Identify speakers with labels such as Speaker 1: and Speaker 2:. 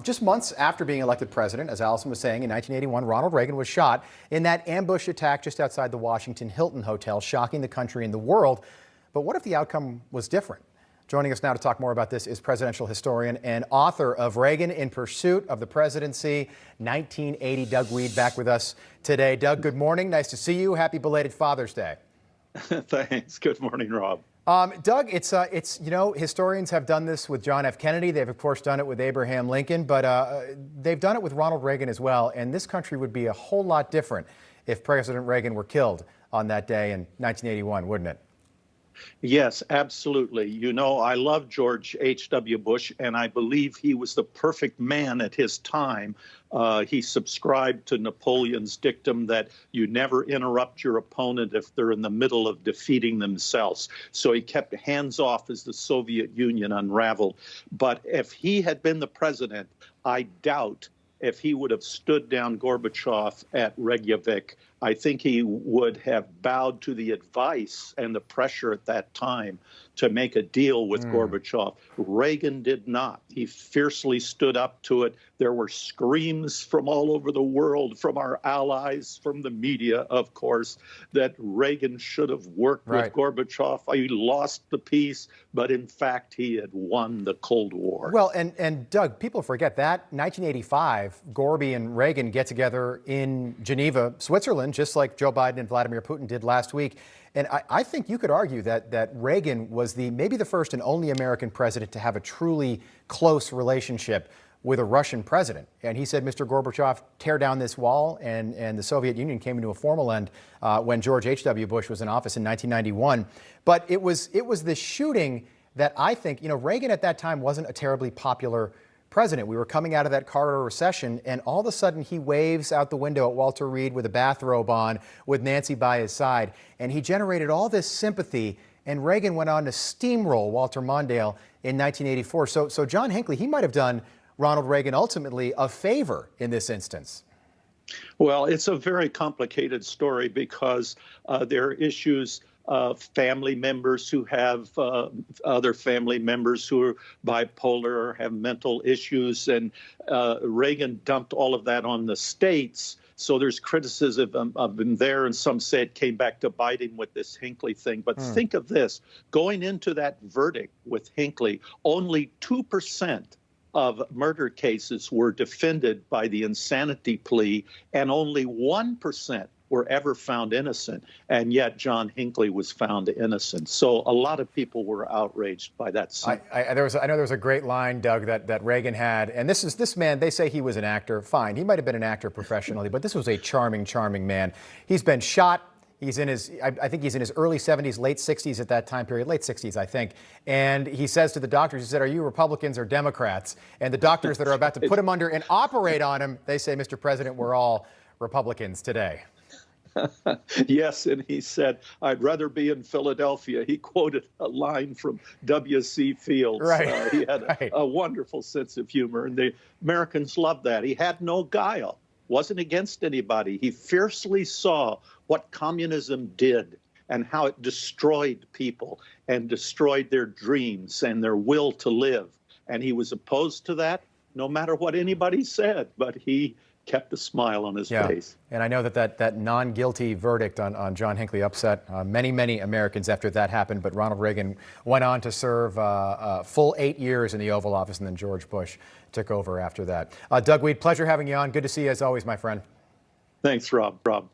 Speaker 1: Just months after being elected president, as Allison was saying, in 1981, Ronald Reagan was shot in that ambush attack just outside the Washington Hilton Hotel, shocking the country and the world. But what if the outcome was different? Joining us now to talk more about this is presidential historian and author of Reagan in Pursuit of the Presidency, 1980, Doug Weed, back with us today. Doug, good morning. Nice to see you. Happy belated Father's Day.
Speaker 2: Thanks. Good morning, Rob.
Speaker 1: Doug, it's historians have done this with John F. Kennedy. They've, of course, done it with Abraham Lincoln, but they've done it with Ronald Reagan as well. And this country would be a whole lot different if President Reagan were killed on that day in 1981, wouldn't it?
Speaker 2: Yes, absolutely. You know, I love George H.W. Bush, and I believe he was the perfect man at his time. He subscribed to Napoleon's dictum that you never interrupt your opponent if they're in the middle of defeating themselves. So he kept hands off as the Soviet Union unraveled. But if he had been the president, I doubt if he would have stood down Gorbachev at Reykjavik. I think he would have bowed to the advice and the pressure at that time to make a deal with Gorbachev. Reagan did not. He fiercely stood up to it. There were screams from all over the world, from our allies, from the media, of course, that Reagan should have worked with Gorbachev. He lost the peace, but in fact, he had won the Cold War.
Speaker 1: Well, and Doug, people forget that 1985, Gorby and Reagan get together in Geneva, Switzerland, just like Joe Biden and Vladimir Putin did last week. And I think you could argue that Reagan was maybe the first and only American president to have a truly close relationship with a Russian president. And he said, Mr. Gorbachev, tear down this wall. And the Soviet Union came into a formal end when George H.W. Bush was in office in 1991. But it was the shooting that I think, Reagan at that time wasn't a terribly popular president. We were coming out of that Carter recession, and all of a sudden he waves out the window at Walter Reed with a bathrobe on, with Nancy by his side, and he generated all this sympathy, and Reagan went on to steamroll Walter Mondale in 1984. So John Hinckley, he might have done Ronald Reagan ultimately a favor in this instance.
Speaker 2: Well, it's a very complicated story because there are issues family members who have other family members who are bipolar or have mental issues. And Reagan dumped all of that on the states. So there's criticism of him there. And some say it came back to bite him with this Hinckley thing. But think of this. Going into that verdict with Hinckley, only 2% of murder cases were defended by the insanity plea, and only 1% were ever found innocent, and yet John Hinckley was found innocent. So a lot of people were outraged by that.
Speaker 1: I know there was a great line, Doug, that Reagan had, and this man, they say he was an actor. Fine, he might have been an actor professionally, but this was a charming, charming man. He's been shot. He's in his, I think he's in his early 70s, late 60s at that time period, late 60s, I think. And he says to the doctors, he said, "Are you Republicans or Democrats?" And the doctors that are about to put him under and operate on him, they say, "Mr. President, we're all Republicans today."
Speaker 2: Yes, and he said, "I'd rather be in Philadelphia." He quoted a line from W.C. Fields.
Speaker 1: Right.
Speaker 2: He had a wonderful sense of humor, and the Americans loved that. He had no guile, wasn't against anybody. He fiercely saw what communism did and how it destroyed people and destroyed their dreams and their will to live. And he was opposed to that no matter what anybody said, but he kept a smile on his face.
Speaker 1: And I know that non-guilty verdict on John Hinckley upset many Americans after that happened, but Ronald Reagan went on to serve a full 8 years in the Oval Office, and then George Bush took over after that. Doug Weed, pleasure having you on. Good to see you as always, my friend.
Speaker 2: Thanks, Rob.